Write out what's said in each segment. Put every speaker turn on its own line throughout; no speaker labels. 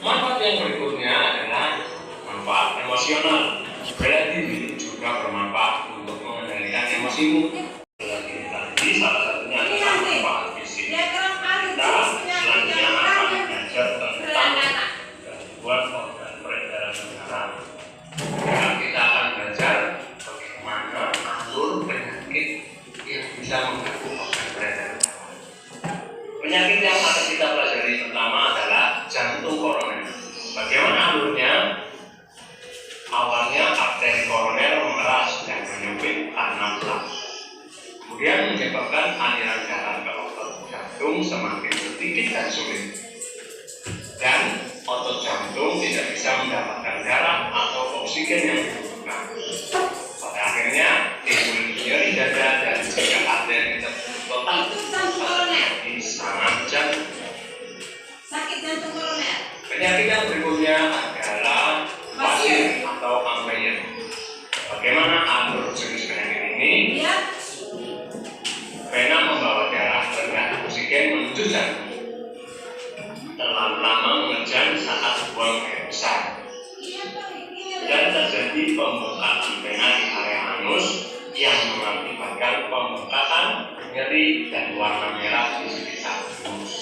Manfaat yang berikutnya adalah manfaat emosional. Bela diri juga bermanfaat untuk mengendalikan emosimu. Tadi salah satunya adalah manfaat fisik. Kita selanjutnya akan belajar tentang gangguan organ peredaran darah. Ya, kita akan belajar bagaimana alur penyakit yang bisa mengganggu organ peredaran darah. Penyakit yang akan kita pelajari pertama adalah jantung koroner. Bagaimana alurnya? Awalnya arteri koroner memeras dan menyempit karena plak. Kemudian menyebabkan aliran darah ke otot jantung semakin sedikit dan sulit. Dan otot jantung tidak bisa mendapatkan darah atau oksigen yang dibutuhkan. Pada akhirnya timbul nyeri dada dan jika arteri tertutup terjadi serangan jantung.
Sakit jantung koroner.
Penyakit yang berikutnya adalah pasir atau ambeien. Bagaimana alur jenis penyakit ini? Vena membawa darah rendah oksigen menuju jantung. Terlalu lama mengejar saat buang air besar. Dan terjadi pembengkakan vena di area anus yang mengakibatkan pembengkakan, nyeri, dan warna merah di sekitar anus.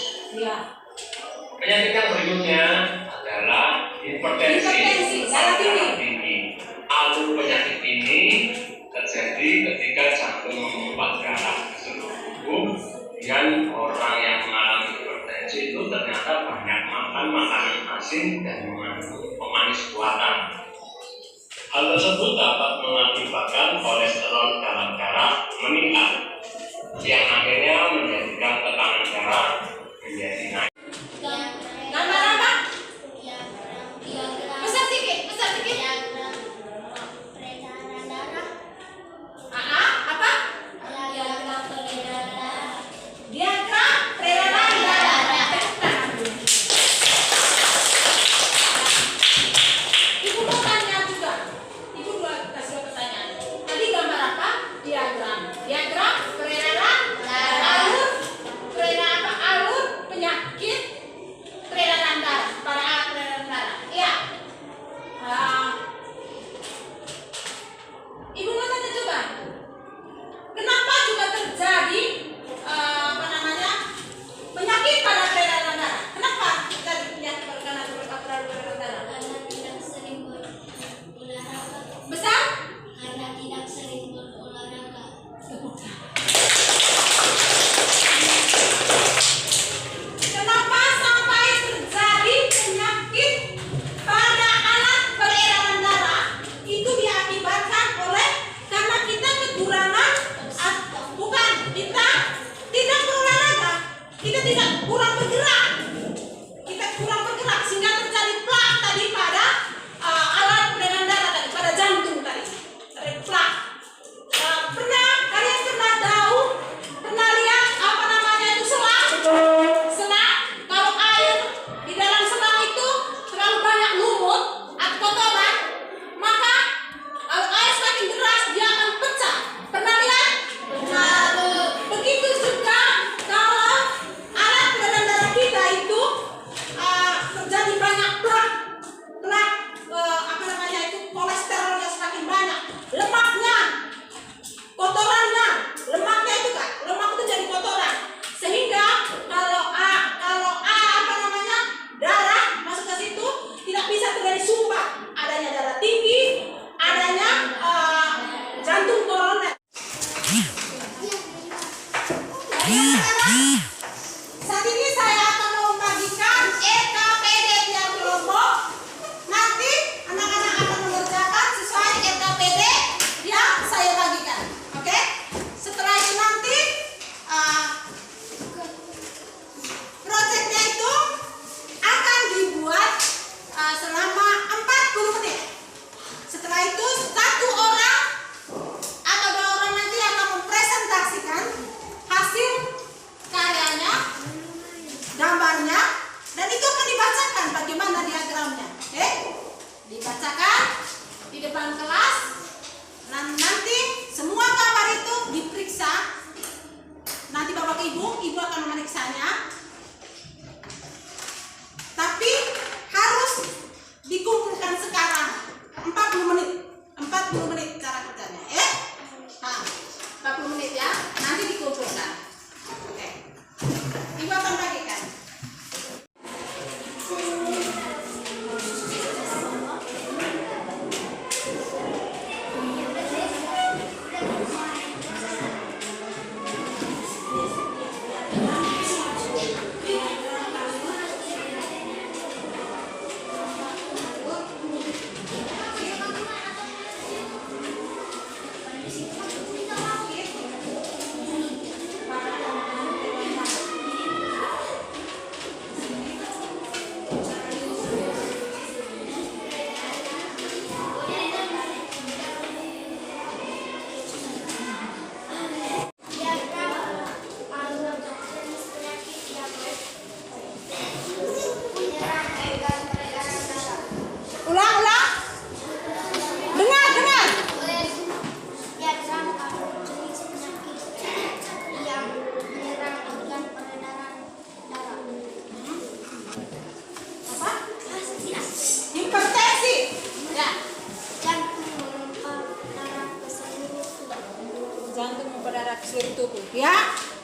Penyakit yang berikutnya adalah hipertensi darah tinggi. Alur penyakit ini terjadi ketika jantung memompa darah ke seluruh tubuh, dan orang yang mengalami hipertensi itu ternyata banyak makan makanan asin dan mengandung pemanis buatan. Hal tersebut dapat mengakibatkan kolesterol dalam darah meningkat, yang akhirnya menjadikan tekanan darah menjadi naik.
Diagram peredaran alur peredaran alur penyakit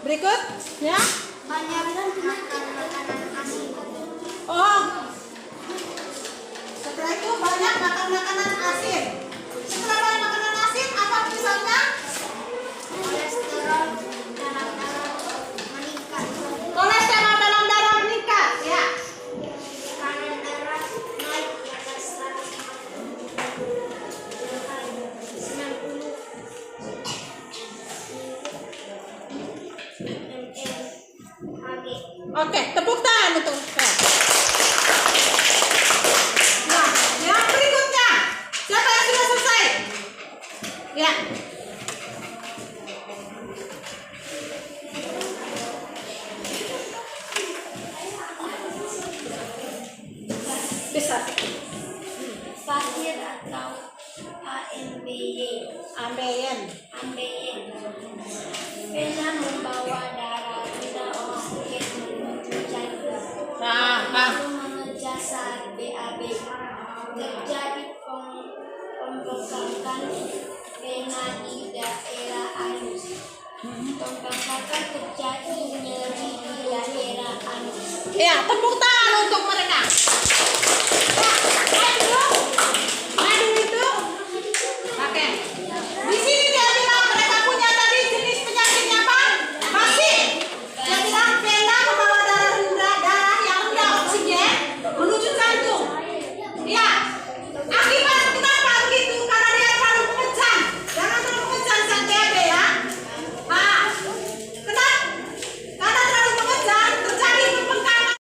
Berikut, ya.
Banyak makan makanan asin.
Oh. Setelah itu banyak makan makanan asin. Setelah banyak makanan asin, apa misalnya?
Kolesterol dalam darah meningkat.
Kolesterol dalam darah meningkat, ya.
Tekanan darah naik di atas 190 mg/Hg.
Oke, tepuk tangan untuk saya. Nah, yang berikutnya, siapa yang sudah selesai? Ya. Bisa.
Pasir atau AMBY.
Ambeien.
Vena membawa darah tidak oksigen menuju jantung.
Nah,
Lalu mengejar saat BAB. Terjadi pembengkakan vena di daerah anus. Pembengkakan terjadi nyeri di daerah anus.
Ya, tepuk tangan untuk mereka. Ya, maju itu. Oke. Di sini dia bilang mereka punya tadi jenis penyakitnya apa? Masih. Dia bilang vena membawa darah yang rendah oksigen menuju jantung. Ya. Akibat kenapa begitu? Karena dia terlalu mengejan. Jangan terlalu mengejan sang bebe ya. Kenapa? Karena terlalu mengejan terjadi pembengkakan.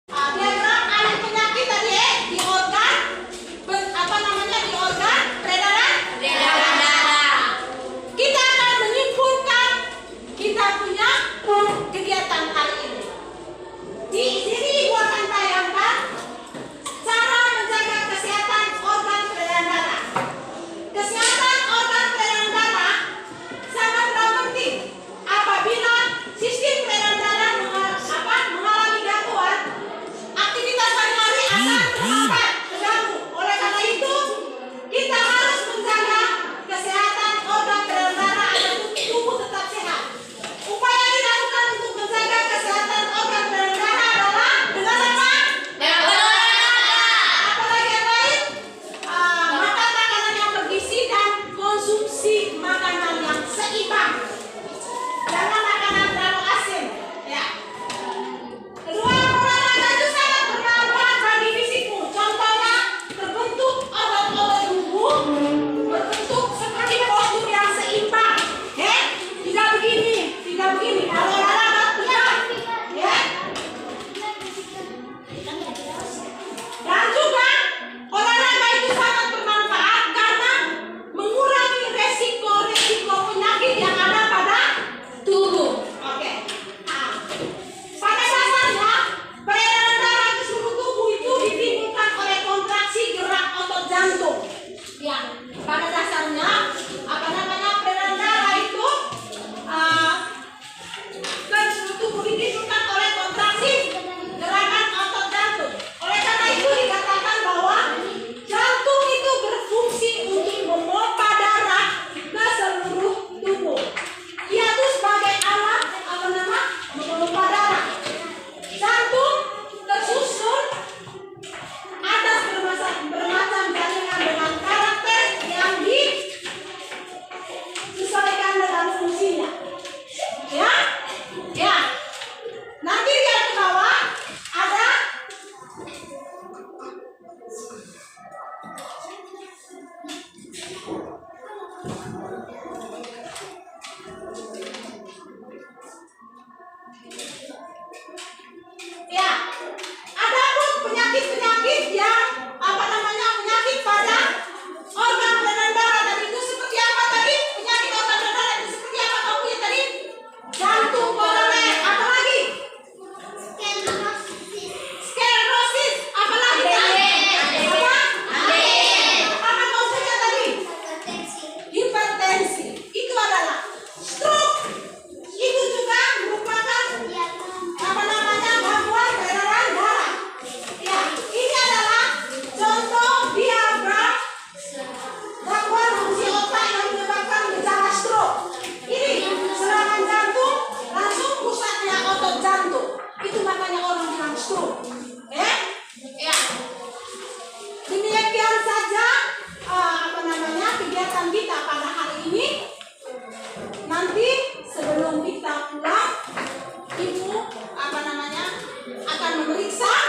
akan memeriksa